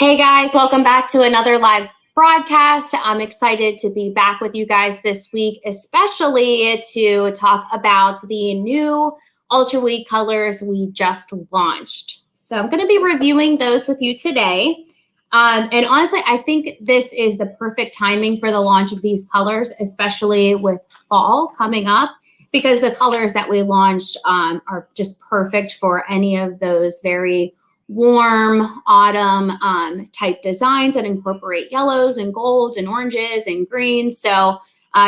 Hey guys, welcome back to another live broadcast. I'm excited to be back with you guys this week, especially to talk about the new UltraWeed colors we just launched. So I'm going to be reviewing those with you today. And honestly, I think this is the perfect timing for the launch of these colors, especially with fall coming up, because the colors that we launched are just perfect for any of those very warm autumn type designs that incorporate yellows and golds and oranges and greens. So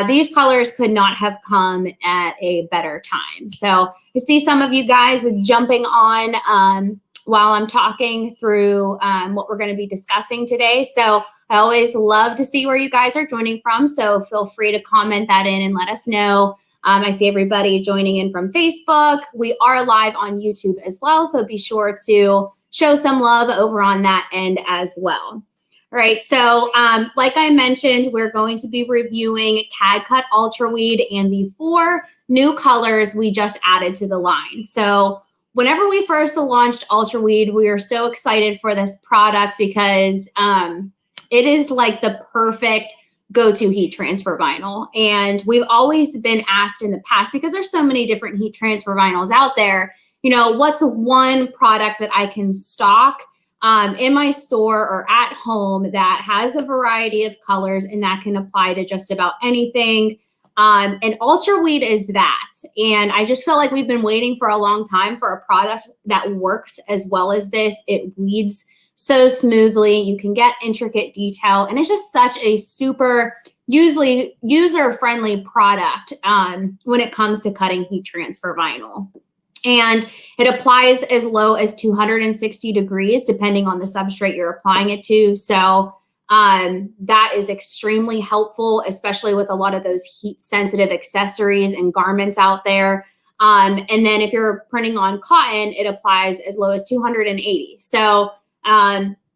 these colors could not have come at a better time. So I see some of you guys jumping on while I'm talking through what we're going to be discussing today. So I always love to see where you guys are joining from. So feel free to comment that in and let us know. I see everybody joining in from Facebook. We are live on YouTube as well. So be sure to show some love over on that end as well. All right, so like I mentioned, we're going to be reviewing CAD Cut UltraWeed and the 4 new colors we just added to the line. So whenever we first launched UltraWeed, we were so excited for this product because it is like the perfect go-to heat transfer vinyl. And we've always been asked in the past, because there's so many different heat transfer vinyls out there, you know, what's one product that I can stock in my store or at home that has a variety of colors and that can apply to just about anything. And UltraWeed is that. And I just feel like we've been waiting for a long time for a product that works as well as this. It weeds so smoothly. You can get intricate detail, and it's just such a super user-friendly product when it comes to cutting heat transfer vinyl. And it applies as low as 260 degrees, depending on the substrate you're applying it to. So that is extremely helpful, especially with a lot of those heat-sensitive accessories and garments out there. And then if you're printing on cotton, it applies as low as 280. So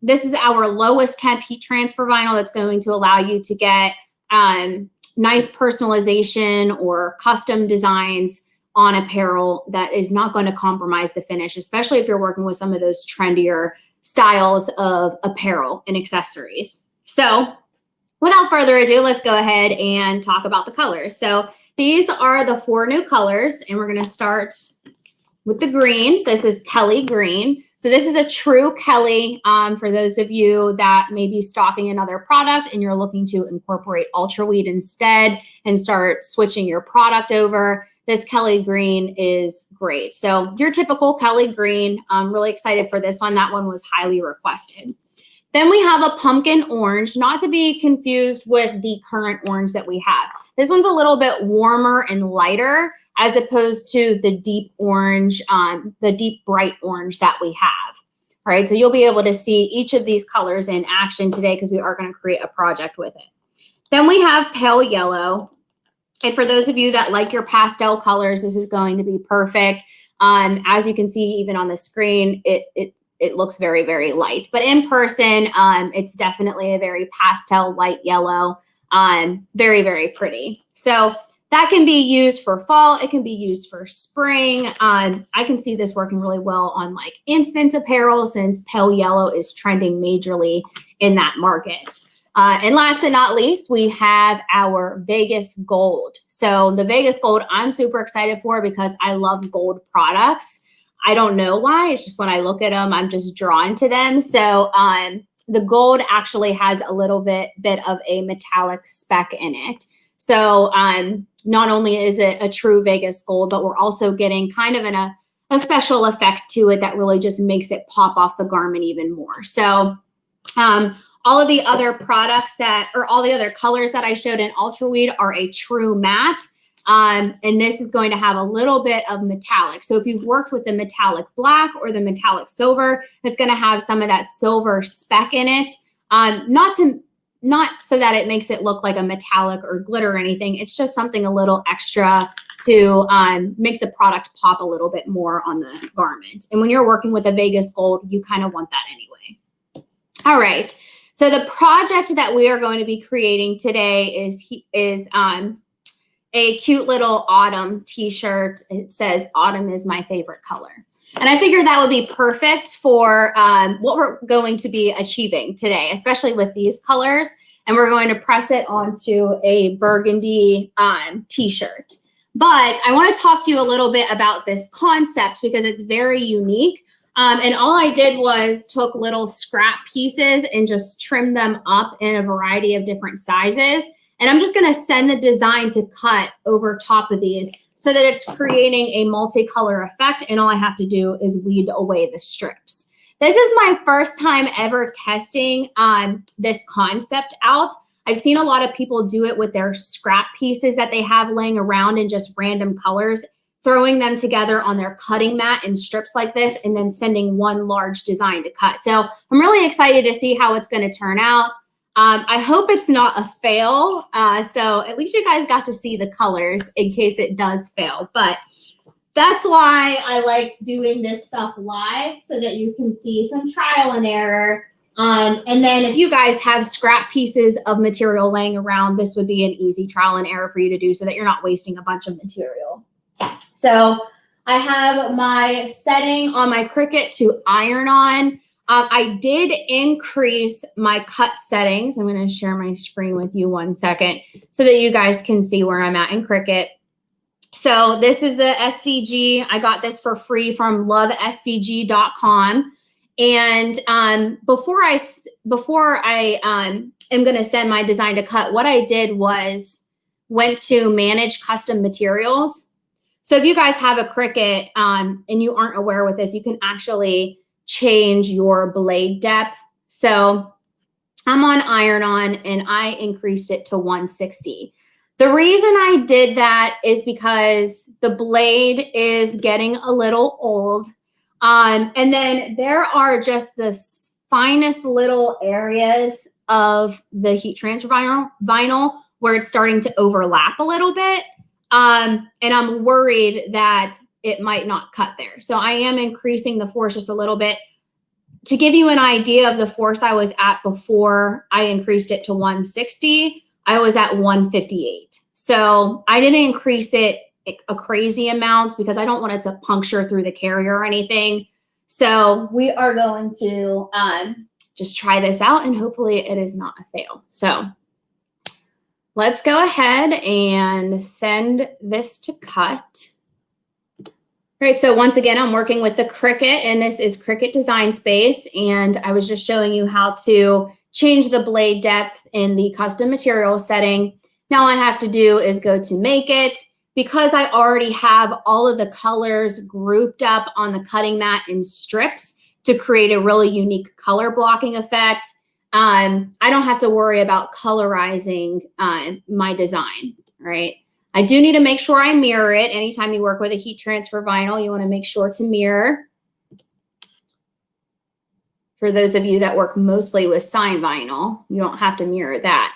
this is our lowest temp heat transfer vinyl that's going to allow you to get nice personalization or custom designs on apparel that is not going to compromise the finish, especially if you're working with some of those trendier styles of apparel and accessories. So without further ado, let's go ahead and talk about the colors. So these are the 4 new colors, and we're going to start with the green. This is Kelly Green. So this is a true Kelly for those of you that may be stocking another product and you're looking to incorporate UltraWeed instead and start switching your product over. This Kelly Green is great. So your typical Kelly Green, I'm really excited for this one. That one was highly requested. Then we have a pumpkin orange, not to be confused with the current orange that we have. This one's a little bit warmer and lighter as opposed to the deep orange, the deep bright orange that we have. All right, so you'll be able to see each of these colors in action today because we are going to create a project with it. Then we have pale yellow. And for those of you that like your pastel colors, this is going to be perfect. As you can see, even on the screen, it looks very, very light. But in person, it's definitely a very pastel light yellow. Very, very pretty. So that can be used for fall. It can be used for spring. I can see this working really well on like infant apparel since pale yellow is trending majorly in that market. And last but not least, we have our Vegas Gold. So the Vegas Gold, I'm super excited for because I love gold products. I don't know why. It's just when I look at them, I'm just drawn to them. So the gold actually has a little bit of a metallic speck in it. So not only is it a true Vegas Gold, but we're also getting kind of a special effect to it that really just makes it pop off the garment even more. So all of the other products all the other colors that I showed in UltraWeed are a true matte. And this is going to have a little bit of metallic. So if you've worked with the metallic black or the metallic silver, it's going to have some of that silver speck in it. Not so that it makes it look like a metallic or glitter or anything. It's just something a little extra to make the product pop a little bit more on the garment. And when you're working with a Vegas Gold, you kind of want that anyway. All right. So the project that we are going to be creating today is a cute little autumn t-shirt. It says autumn is my favorite color. And I figured that would be perfect for what we're going to be achieving today, especially with these colors. And we're going to press it onto a burgundy t-shirt. But I want to talk to you a little bit about this concept because it's very unique. And all I did was took little scrap pieces and just trimmed them up in a variety of different sizes. And I'm just going to send the design to cut over top of these so that it's creating a multicolor effect. And all I have to do is weed away the strips. This is my first time ever testing this concept out. I've seen a lot of people do it with their scrap pieces that they have laying around in just random colors, throwing them together on their cutting mat in strips like this, and then sending one large design to cut. So I'm really excited to see how it's going to turn out. I hope it's not a fail. So at least you guys got to see the colors in case it does fail. But that's why I like doing this stuff live so that you can see some trial and error. And then if you guys have scrap pieces of material laying around, this would be an easy trial and error for you to do so that you're not wasting a bunch of material. So I have my setting on my Cricut to iron on. I did increase my cut settings. I'm going to share my screen with you 1 second so that you guys can see where I'm at in Cricut. So this is the SVG. I got this for free from lovesvg.com. And before I am going to send my design to cut, what I did was went to manage custom materials. So if you guys have a Cricut and you aren't aware with this, you can actually change your blade depth. So I'm on iron-on and I increased it to 160. The reason I did that is because the blade is getting a little old. And then there are just the finest little areas of the heat transfer vinyl where it's starting to overlap a little bit. And I'm worried that it might not cut there. So I am increasing the force just a little bit. To give you an idea of the force I was at before I increased it to 160, I was at 158. So I didn't increase it a crazy amount because I don't want it to puncture through the carrier or anything. So we are going to just try this out and hopefully it is not a fail. So let's go ahead and send this to cut. All right, so once again, I'm working with the Cricut and this is Cricut Design Space. And I was just showing you how to change the blade depth in the custom materials setting. Now all I have to do is go to make it. Because I already have all of the colors grouped up on the cutting mat in strips to create a really unique color blocking effect, I don't have to worry about colorizing my design, right? I do need to make sure I mirror it. Anytime you work with a heat transfer vinyl, you want to make sure to mirror. For those of you that work mostly with sign vinyl, you don't have to mirror that.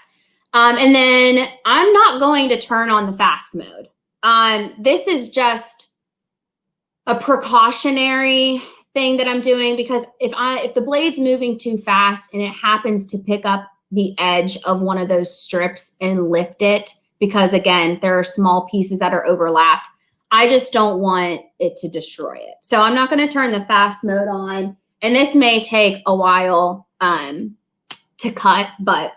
And then I'm not going to turn on the fast mode. This is just a precautionary thing that I'm doing because if the blade's moving too fast and it happens to pick up the edge of one of those strips and lift it, because again, there are small pieces that are overlapped, I just don't want it to destroy it. So I'm not going to turn the fast mode on, and this may take a while to cut, but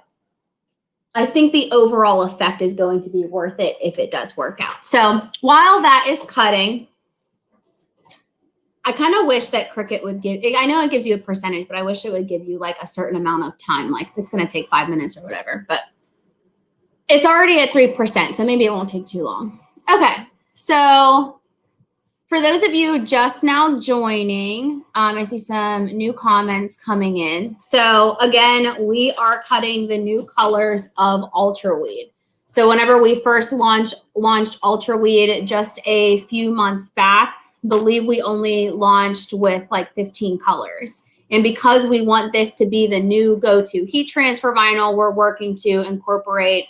I think the overall effect is going to be worth it if it does work out. So while that is cutting, I kind of wish that Cricut would give, I know it gives you a percentage, but I wish it would give you like a certain amount of time, like it's going to take 5 minutes or whatever, but it's already at 3%, so maybe it won't take too long. Okay, so for those of you just now joining, I see some new comments coming in. So again, we are cutting the new colors of UltraWeed. So whenever we first launched UltraWeed just a few months back, I believe we only launched with like 15 colors. And because we want this to be the new go-to heat transfer vinyl, we're working to incorporate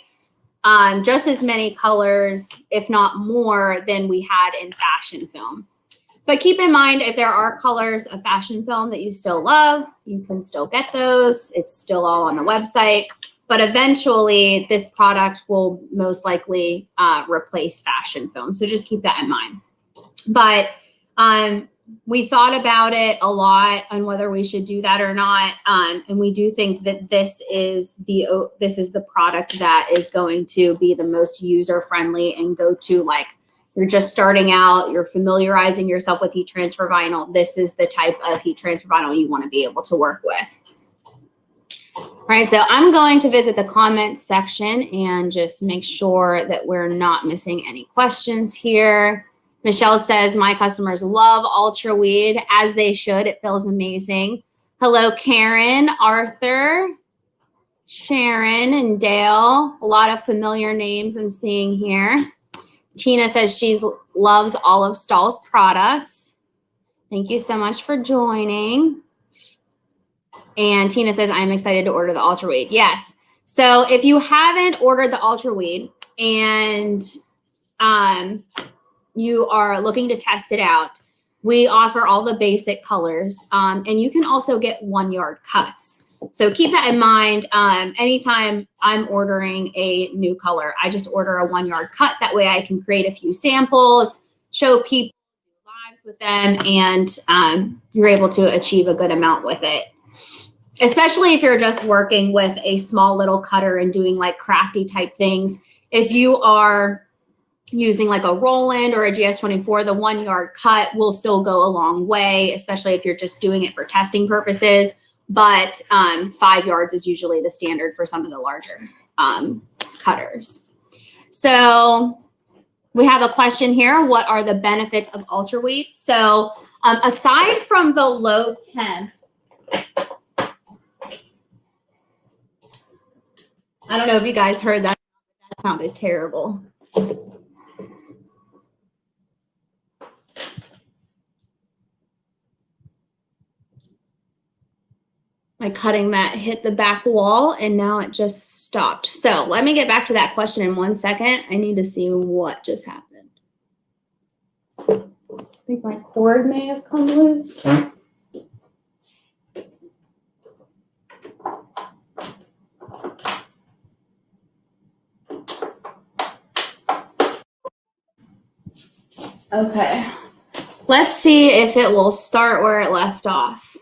just as many colors, if not more, than we had in fashion film. But keep in mind, if there are colors of fashion film that you still love, you can still get those. It's still all on the website. But eventually, this product will most likely replace fashion film. So just keep that in mind. But we thought about it a lot on whether we should do that or not. And we do think that this is the product that is going to be the most user friendly and go to, like, you're just starting out, you're familiarizing yourself with heat transfer vinyl. This is the type of heat transfer vinyl you want to be able to work with. All right, so I'm going to visit the comments section and just make sure that we're not missing any questions here. Michelle says, my customers love UltraWeed, as they should. It feels amazing. Hello, Karen, Arthur, Sharon, and Dale. A lot of familiar names I'm seeing here. Tina says she loves all of Stahl's products. Thank you so much for joining. And Tina says, I'm excited to order the UltraWeed. Yes. So if you haven't ordered the UltraWeed and you are looking to test it out, we offer all the basic colors. And you can also get 1 yard cuts. So keep that in mind. Anytime I'm ordering a new color, I just order a 1 yard cut. That way I can create a few samples, show people lives with them, and you're able to achieve a good amount with it. Especially if you're just working with a small little cutter and doing like crafty type things. If you are using like a Roland or a GS24, the 1 yard cut will still go a long way, especially if you're just doing it for testing purposes. But 5 yards is usually the standard for some of the larger cutters. So we have a question here. What are the benefits of UltraWeed? So aside from the low temp, I don't know if you guys heard that. That sounded terrible. My cutting mat hit the back wall and now it just stopped. So let me get back to that question in 1 second. I need to see what just happened. I think my cord may have come loose. Okay, let's see if it will start where it left off.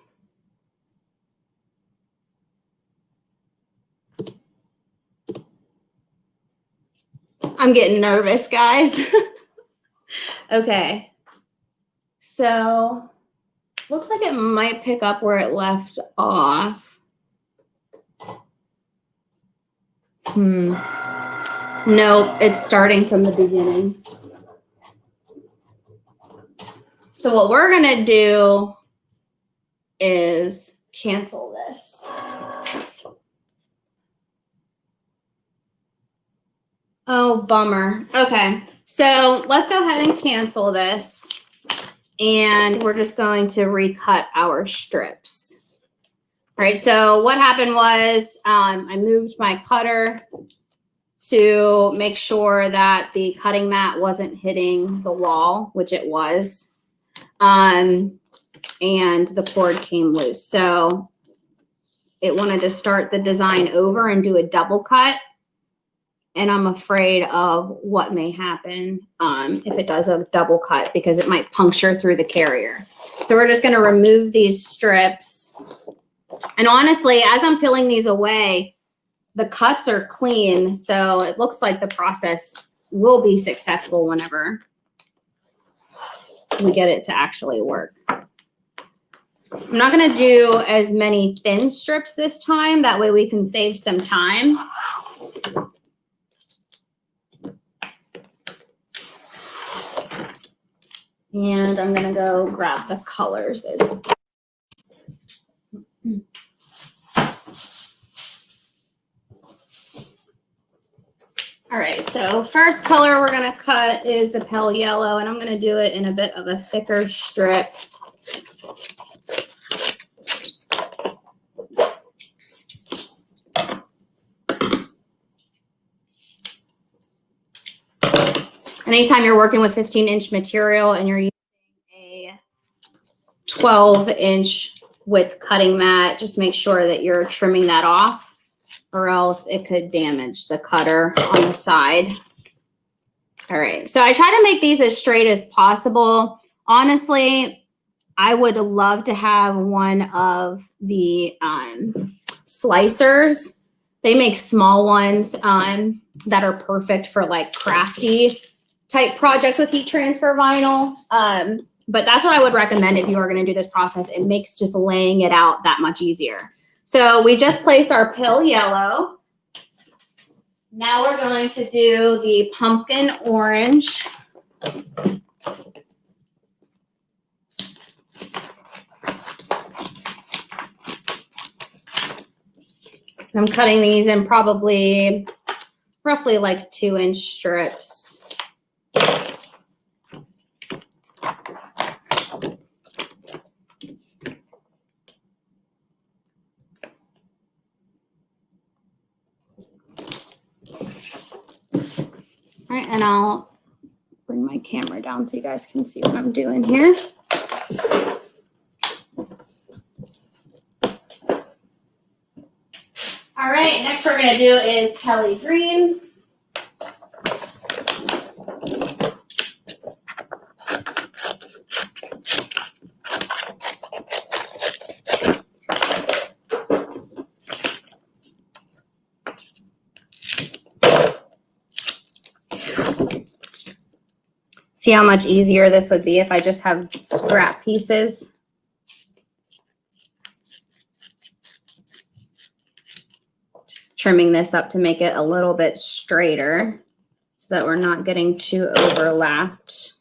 I'm getting nervous, guys. Okay, so looks like it might pick up where it left off. Nope, it's starting from the beginning. So what we're gonna do is cancel this. Oh, bummer. Okay, so let's go ahead and cancel this. And we're just going to recut our strips. All right, so what happened was I moved my cutter to make sure that the cutting mat wasn't hitting the wall, which it was. And the cord came loose. So it wanted to start the design over and do a double cut. And I'm afraid of what may happen if it does a double cut, because it might puncture through the carrier. So we're just going to remove these strips. And honestly, as I'm peeling these away, the cuts are clean. So it looks like the process will be successful whenever we get it to actually work. I'm not going to do as many thin strips this time. That way we can save some time. And I'm going to go grab the colors as well. All right, so first color we're going to cut is the pale yellow, and I'm going to do it in a bit of a thicker strip. Anytime you're working with 15-inch material and you're using a 12-inch width cutting mat, just make sure that you're trimming that off, or else it could damage the cutter on the side. All right, so I try to make these as straight as possible. Honestly, I would love to have one of the slicers. They make small ones that are perfect for like crafty type projects with heat transfer vinyl. But that's what I would recommend if you are going to do this process. It makes just laying it out that much easier. So we just placed our pale yellow. Now we're going to do the pumpkin orange. I'm cutting these in probably roughly like 2-inch strips. All right, and I'll bring my camera down so you guys can see what I'm doing here. All right, next we're gonna do is Kelly Green. See how much easier this would be if I just have scrap pieces. Just trimming this up to make it a little bit straighter so that we're not getting too overlapped.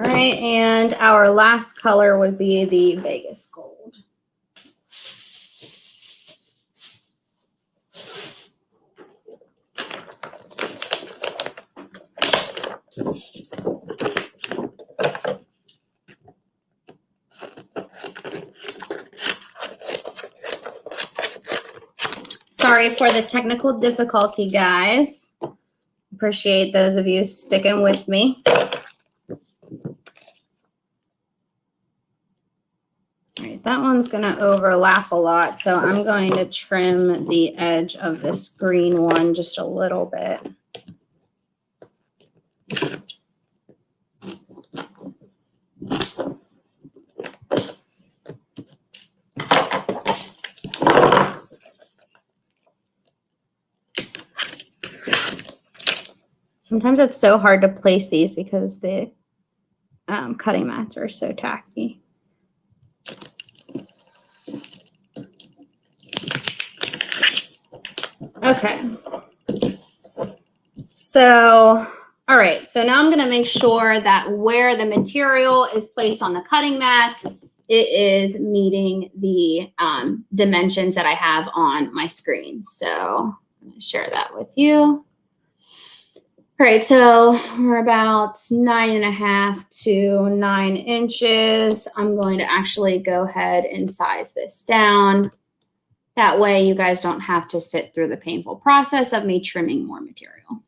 All right, and our last color would be the Vegas Gold. Sorry for the technical difficulty, guys. Appreciate those of you sticking with me. All right, that one's going to overlap a lot, so I'm going to trim the edge of this green one just a little bit. Sometimes it's so hard to place these because the cutting mats are so tacky. Okay. So, all right. So now I'm going to make sure that where the material is placed on the cutting mat, it is meeting the dimensions that I have on my screen. So I'm going to share that with you. All right, so we're about 9.5 to 9 inches. I'm going to actually go ahead and size this down. That way you guys don't have to sit through the painful process of me trimming more material.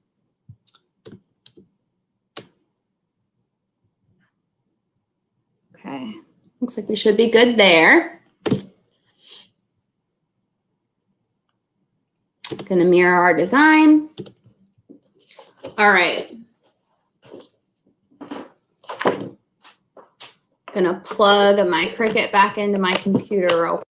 Okay, looks like we should be good there. Gonna mirror our design. All right. Gonna plug my Cricut back into my computer real quick.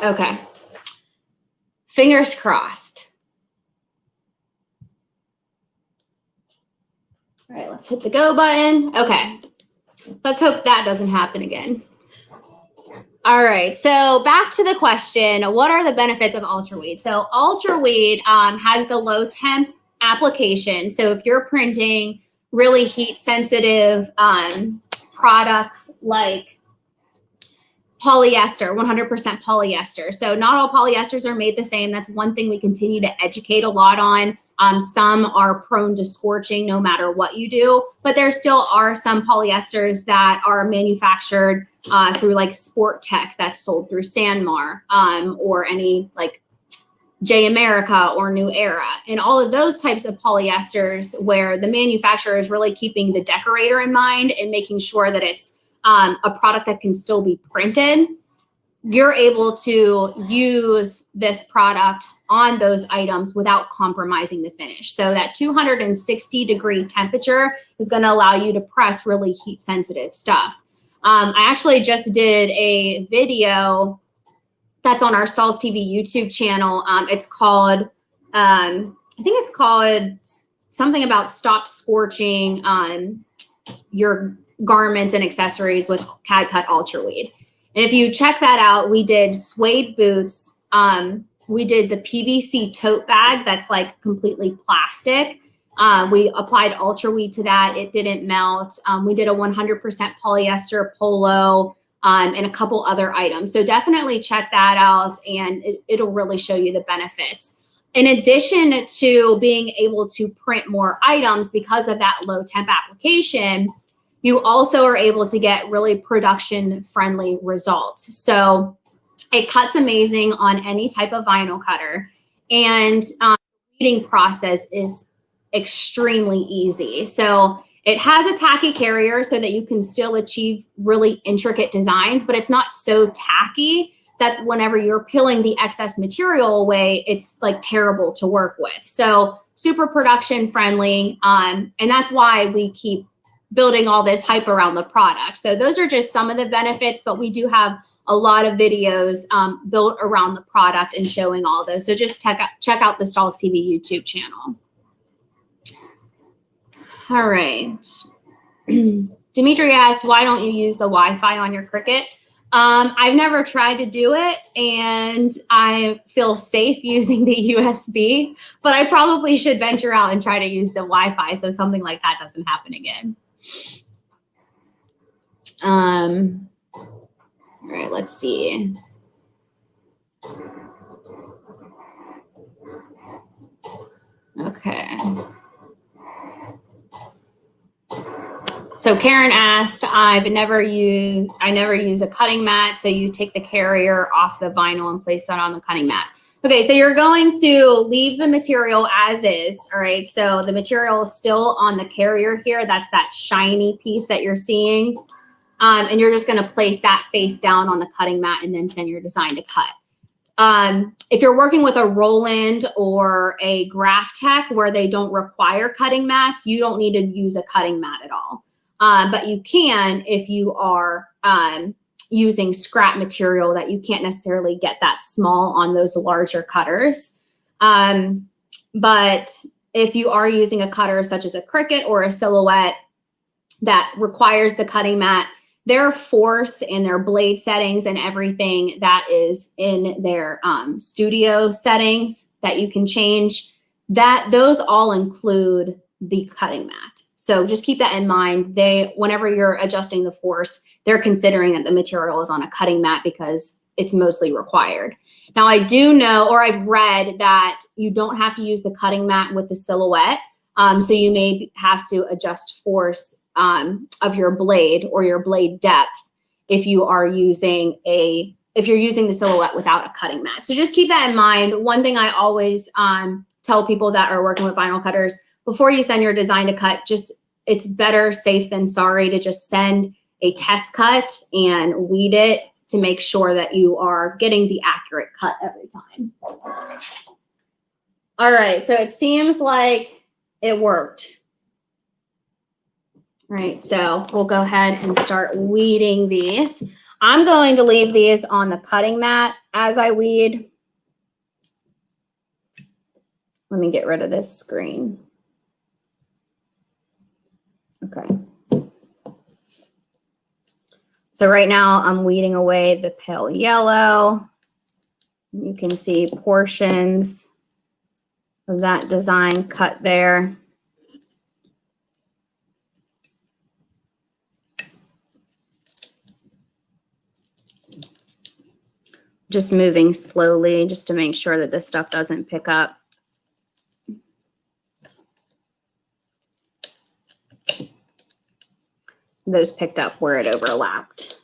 Okay. Fingers crossed. All right, let's hit the go button. Okay. Let's hope that doesn't happen again. All right, so back to the question, what are the benefits of UltraWeed? So UltraWeed has the low temp application. So if you're printing really heat sensitive products like polyester, 100% polyester. So not all polyesters are made the same. That's one thing we continue to educate a lot on. Some are prone to scorching no matter what you do, but there still are some polyesters that are manufactured through like Sport Tech that's sold through Sanmar or any like J America or New Era, and all of those types of polyesters where the manufacturer is really keeping the decorator in mind and making sure that it's a product that can still be printed. You're able to use this product on those items without compromising the finish. So that 260-degree temperature is going to allow you to press really heat sensitive stuff. I actually just did a video that's on our Stalls TV YouTube channel. It's called, I think it's called something about stop scorching your garments and accessories with CAD Cut UltraWeed. And if you check that out, we did suede boots. We did the PVC tote bag that's like completely plastic. We applied UltraWeed to that. It didn't melt. We did a 100% polyester polo and a couple other items. So definitely check that out, and it'll really show you the benefits. In addition to being able to print more items because of that low temp application, you also are able to get really production friendly results. So it cuts amazing on any type of vinyl cutter, and the weeding process is extremely easy. So it has a tacky carrier so that you can still achieve really intricate designs, but it's not so tacky that whenever you're peeling the excess material away, it's like terrible to work with. So super production friendly. And that's why we keep building all this hype around the product. So those are just some of the benefits, but we do have a lot of videos built around the product and showing all those. So just check out the Stalls TV YouTube channel. All right. Dimitri asked, why don't you use the Wi-Fi on your Cricut? I've never tried to do it, and I feel safe using the USB, but I probably should venture out and try to use the Wi-Fi so something like that doesn't happen again. All right, let's see. Okay. So Karen asked, I never use a cutting mat. So you take the carrier off the vinyl and place that on the cutting mat. Okay, so you're going to leave the material as is, all right? So the material is still on the carrier here. That's that shiny piece that you're seeing. And you're just gonna place that face down on the cutting mat and then send your design to cut. If you're working with a Roland or a Graph Tech where they don't require cutting mats, you don't need to use a cutting mat at all. But you can if you are using scrap material that you can't necessarily get that small on those larger cutters. But if you are using a cutter such as a Cricut or a Silhouette that requires the cutting mat, their force and their blade settings and everything that is in their studio settings that you can change, those all include the cutting mat. So just keep that in mind. Whenever you're adjusting the force, they're considering that the material is on a cutting mat because it's mostly required. Now I do know, or I've read that you don't have to use the cutting mat with the Silhouette. So you may have to adjust force of your blade or your blade depth if you're using the Silhouette without a cutting mat. So just keep that in mind. One thing I always tell people that are working with vinyl cutters, before you send your design to cut, it's better safe than sorry to just send a test cut and weed it to make sure that you are getting the accurate cut every time. All right, so it seems like it worked. All right, so we'll go ahead and start weeding these. I'm going to leave these on the cutting mat as I weed. Let me get rid of this screen. Okay. So right now I'm weeding away the pale yellow. You can see portions of that design cut there. just moving slowly just to make sure that this stuff doesn't pick up. Those picked up where it overlapped.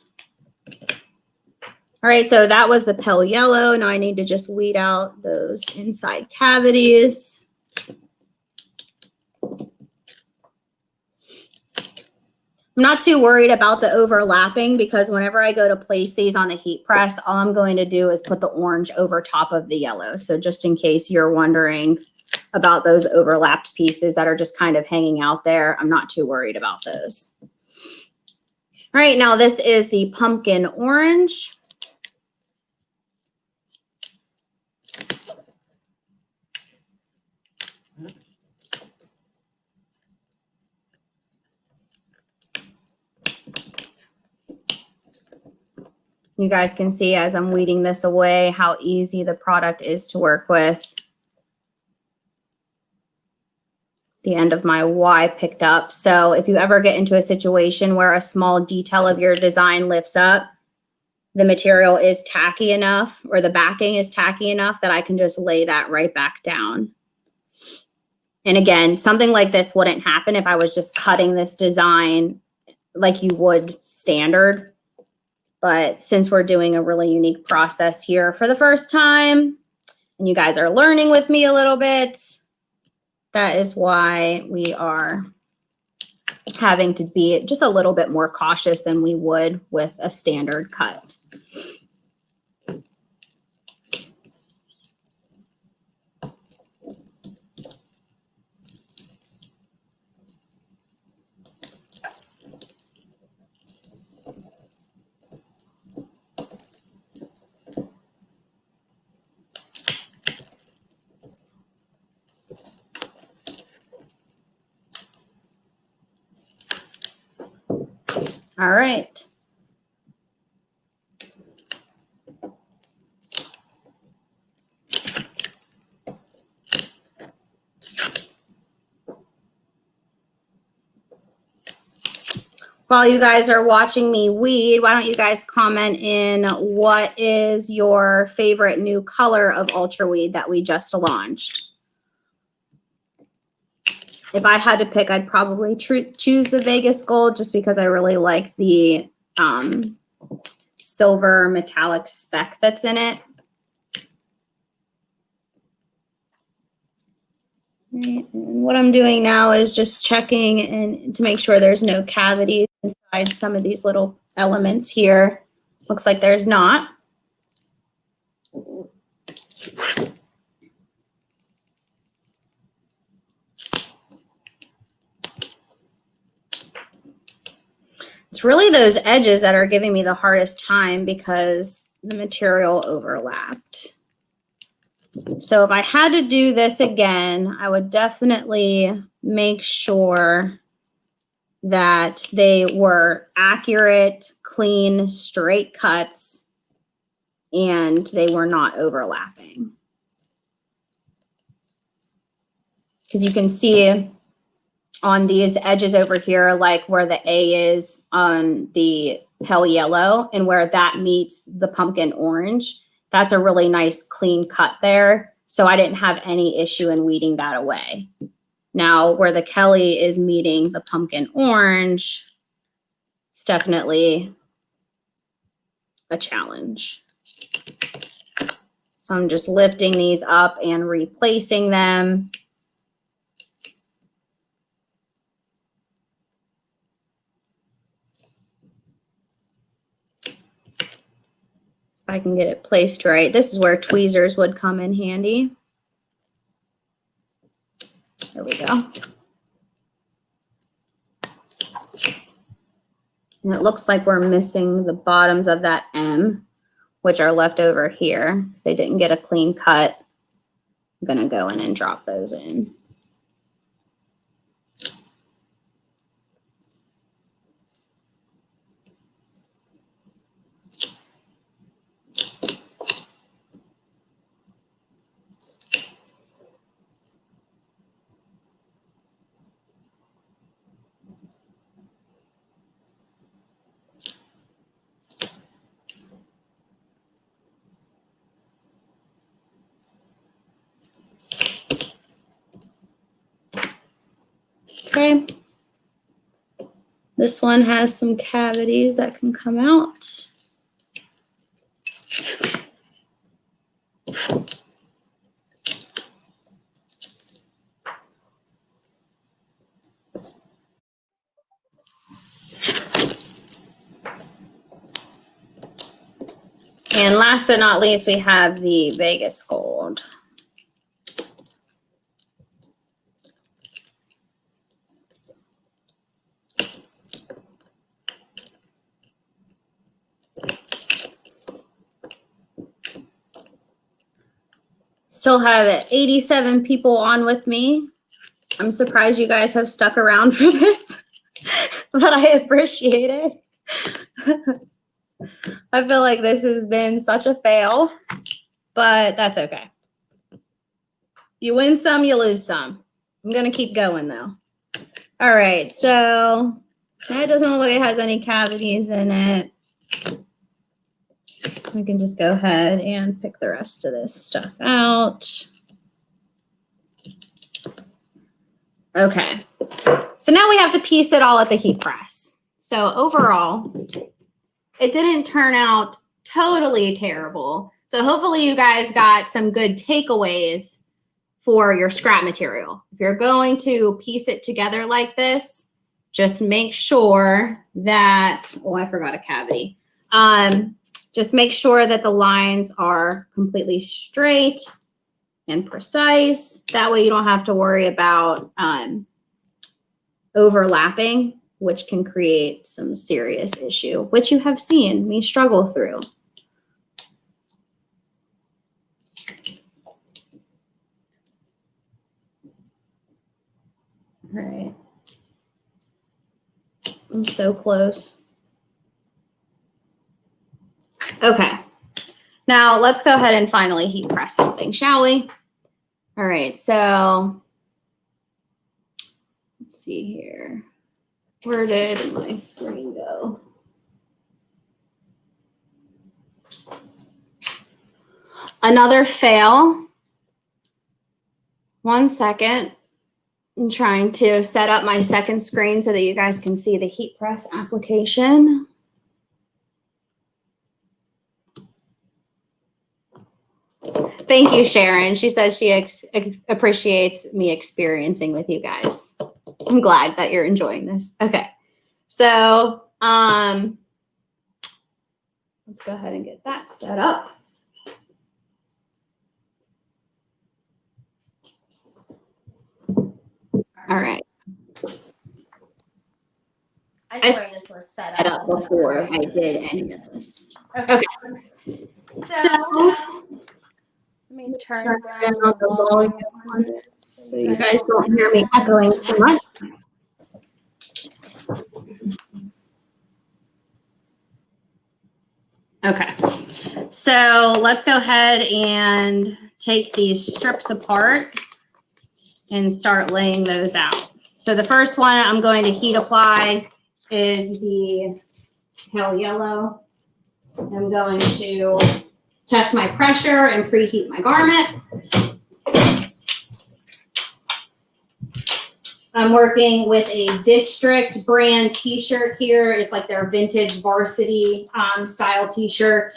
All right, so that was the pale yellow. Now I need to just weed out those inside cavities. I'm not too worried about the overlapping because whenever I go to place these on the heat press, all I'm going to do is put the orange over top of the yellow. So just in case you're wondering about those overlapped pieces that are just kind of hanging out there, I'm not too worried about those. All right, now this is the pumpkin orange. You guys can see as I'm weeding this away how easy the product is to work with. The end of my Y picked up. So if you ever get into a situation where a small detail of your design lifts up, the material is tacky enough or the backing is tacky enough that I can just lay that right back down. And again, something like this wouldn't happen if I was just cutting this design like you would standard. But since we're doing a really unique process here for the first time, and you guys are learning with me a little bit, that is why we are having to be just a little bit more cautious than we would with a standard cut. All right. While you guys are watching me weed, why don't you guys comment in what is your favorite new color of UltraWeed that we just launched? If I had to pick, I'd probably choose the Vegas Gold just because I really like the silver metallic speck that's in it. And what I'm doing now is just checking and to make sure there's no cavities inside some of these little elements here. Looks like there's not. It's really those edges that are giving me the hardest time because the material overlapped. So if I had to do this again, I would definitely make sure that they were accurate, clean, straight cuts, and they were not overlapping. Because you can see on these edges over here, like where the A is on the pale yellow and where that meets the pumpkin orange, that's a really nice clean cut there. So I didn't have any issue in weeding that away. Now where the Kelly is meeting the pumpkin orange, it's definitely a challenge. So I'm just lifting these up and replacing them. If I can get it placed right. This is where tweezers would come in handy. There we go. And it looks like we're missing the bottoms of that M, which are left over here. So they didn't get a clean cut. I'm gonna go in and drop those in. Okay. This one has some cavities that can come out. And last but not least, we have the Vegas Gold. Still have 87 people on with me. I'm surprised you guys have stuck around for this, but I appreciate it. I feel like this has been such a fail, but that's okay. You win some, you lose some. I'm going to keep going though. All right, so that doesn't look like it has any cavities in it. We can just go ahead and pick the rest of this stuff out. Okay, so now we have to piece it all at the heat press. So overall, it didn't turn out totally terrible. So hopefully you guys got some good takeaways for your scrap material. If you're going to piece it together like this, just make sure that, oh, I forgot a cavity. Just make sure that the lines are completely straight and precise. That way you don't have to worry about overlapping, which can create some serious issue, which you have seen me struggle through. All right. I'm so close. Okay. Now let's go ahead and finally heat press something, shall we? All right, so let's see here. Where did my screen go? Another fail. 1 second. I'm trying to set up my second screen so that you guys can see the heat press application. Thank you, Sharon. She says she appreciates me experiencing with you guys. I'm glad that you're enjoying this. Okay, so let's go ahead and get that set up. All right. I swear this was set up before I did any of this. Okay. So let me turn down the volume on this so you guys don't hear me echoing too much. Okay, so let's go ahead and take these strips apart and start laying those out. So the first one I'm going to heat apply is the pale yellow. I'm going to test my pressure and preheat my garment. I'm working with a District brand t-shirt here. It's like their vintage varsity style t-shirt.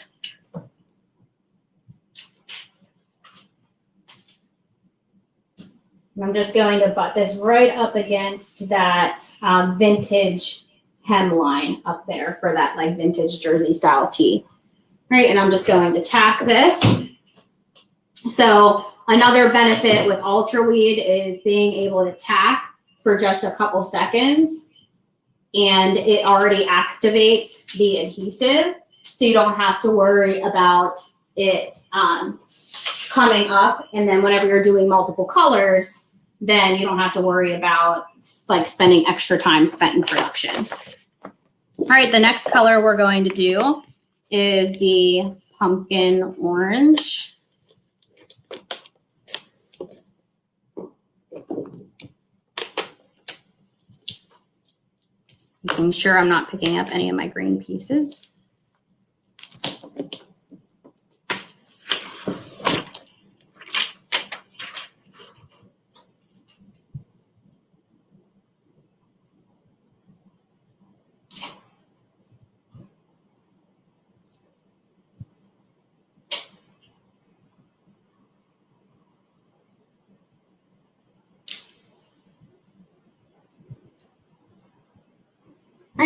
I'm just going to butt this right up against that vintage hemline up there for that like vintage jersey style tee. Right, and I'm just going to tack this. So another benefit with UltraWeed is being able to tack for just a couple seconds, and it already activates the adhesive, so you don't have to worry about it coming up. And then whenever you're doing multiple colors, then you don't have to worry about like spending extra time spent in production. All right, the next color we're going to do is the pumpkin orange. Making sure I'm not picking up any of my green pieces.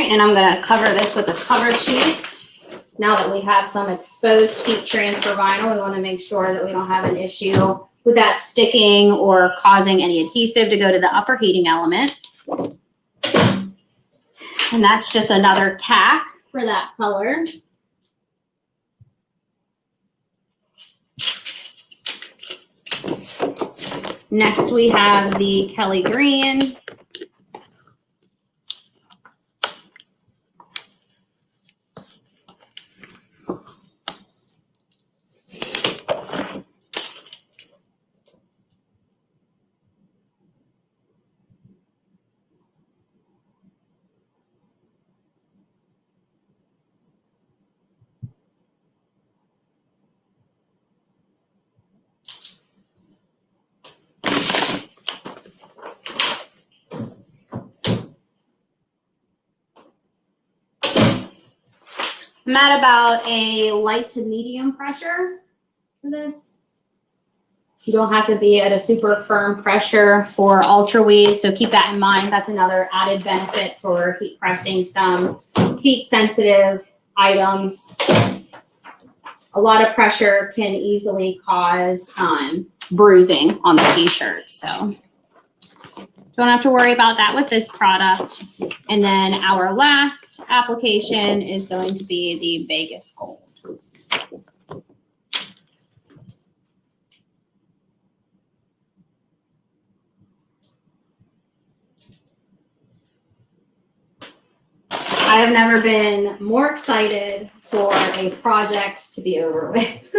right, and I'm gonna cover this with a cover sheet. Now that we have some exposed heat transfer vinyl, we wanna make sure that we don't have an issue with that sticking or causing any adhesive to go to the upper heating element. And that's just another tack for that color. Next, we have the Kelly Green. I'm at about a light to medium pressure for this. You don't have to be at a super firm pressure for UltraWeed, so keep that in mind. That's another added benefit for heat pressing some heat sensitive items. A lot of pressure can easily cause bruising on the t-shirt, so don't have to worry about that with this product. And then our last application is going to be the Vegas Gold. I have never been more excited for a project to be over with.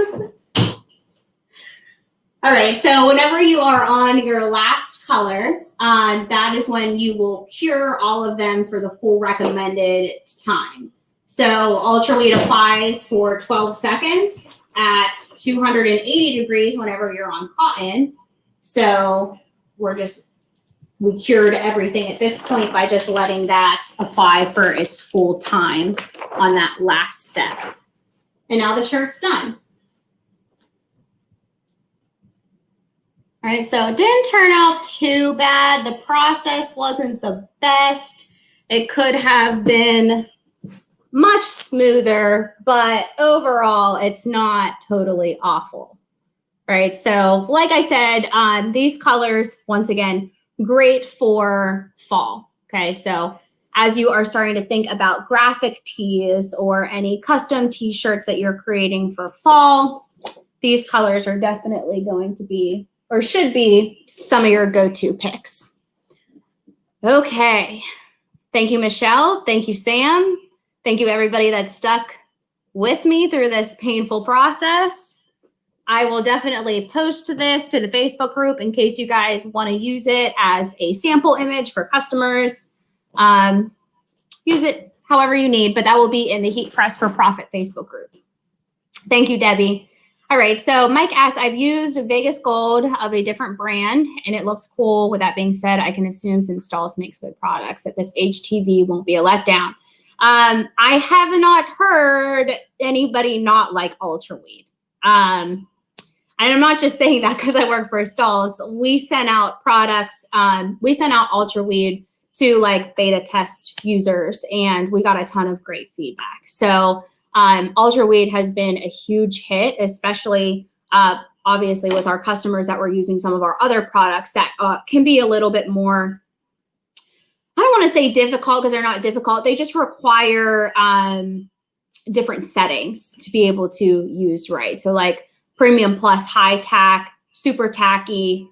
All right, so whenever you are on your last color, that is when you will cure all of them for the full recommended time. So UltraWeed applies for 12 seconds at 280 degrees whenever you're on cotton. So we cured everything at this point by just letting that apply for its full time on that last step. And now the shirt's done. All right, so it didn't turn out too bad. The process wasn't the best. It could have been much smoother, but overall, it's not totally awful. All right, so like I said, these colors, once again, great for fall. Okay, so as you are starting to think about graphic tees or any custom t-shirts that you're creating for fall, these colors are definitely going to be or should be some of your go-to picks. Okay. Thank you, Michelle. Thank you, Sam. Thank you, everybody that stuck with me through this painful process. I will definitely post this to the Facebook group in case you guys want to use it as a sample image for customers. Use it however you need, but that will be in the Heat Press for Profit Facebook group. Thank you, Debbie. All right, so Mike asks, I've used Vegas Gold of a different brand, and it looks cool. With that being said, I can assume since Stalls makes good products that this HTV won't be a letdown. I have not heard anybody not like UltraWeed. And I'm not just saying that because I work for Stalls. We sent out products. We sent out UltraWeed to like beta test users, and we got a ton of great feedback. So UltraWeed has been a huge hit, especially obviously with our customers that were using some of our other products that can be a little bit more, I don't want to say difficult because they're not difficult. They just require different settings to be able to use right. So like Premium Plus, high tack, super tacky,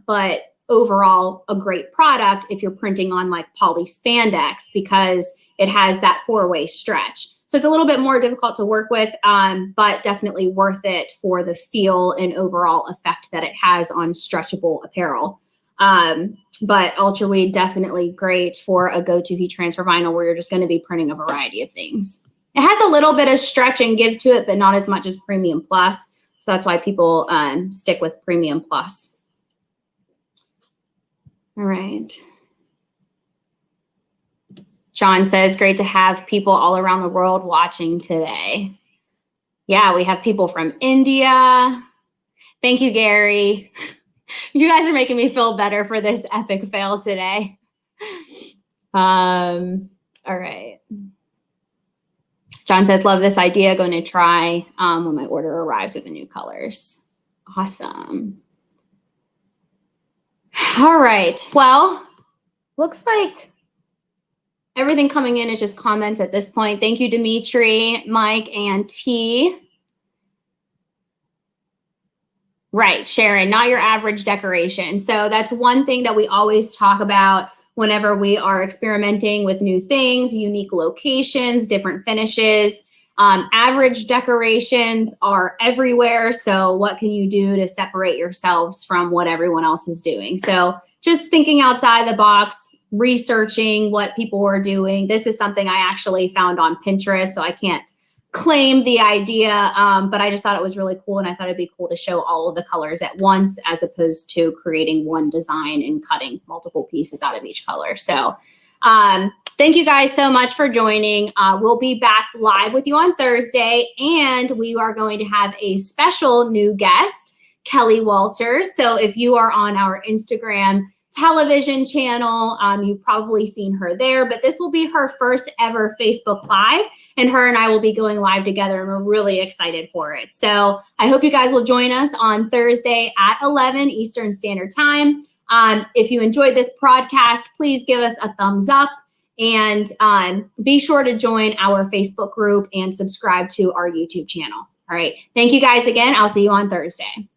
but overall a great product if you're printing on like poly spandex because it has that 4-way stretch. So it's a little bit more difficult to work with, but definitely worth it for the feel and overall effect that it has on stretchable apparel. But UltraWeed definitely great for a go-to heat transfer vinyl where you're just going to be printing a variety of things. It has a little bit of stretch and give to it, but not as much as Premium Plus. So that's why people stick with Premium Plus. All right. John says, great to have people all around the world watching today. Yeah, we have people from India. Thank you, Gary. You guys are making me feel better for this epic fail today. All right. John says, love this idea. Going to try when my order arrives with the new colors. Awesome. All right. Well, looks like everything coming in is just comments at this point. Thank you, Dimitri, Mike, and T. Right, Sharon, not your average decoration. So that's one thing that we always talk about whenever we are experimenting with new things, unique locations, different finishes. Average decorations are everywhere. So what can you do to separate yourselves from what everyone else is doing? So just thinking outside the box, researching what people were doing. This is something I actually found on Pinterest, so I can't claim the idea, but I just thought it was really cool, and I thought it'd be cool to show all of the colors at once as opposed to creating one design and cutting multiple pieces out of each color. So thank you guys so much for joining. We'll be back live with you on Thursday, and we are going to have a special new guest, Kelly Walters. So if you are on our Instagram television channel, you've probably seen her there, but this will be her first ever Facebook Live, and her and I will be going live together, and we're really excited for it. So I hope you guys will join us on Thursday at 11 Eastern Standard Time. If you enjoyed this broadcast, please give us a thumbs up, and be sure to join our Facebook group and subscribe to our YouTube channel. All right. Thank you guys again. I'll see you on Thursday.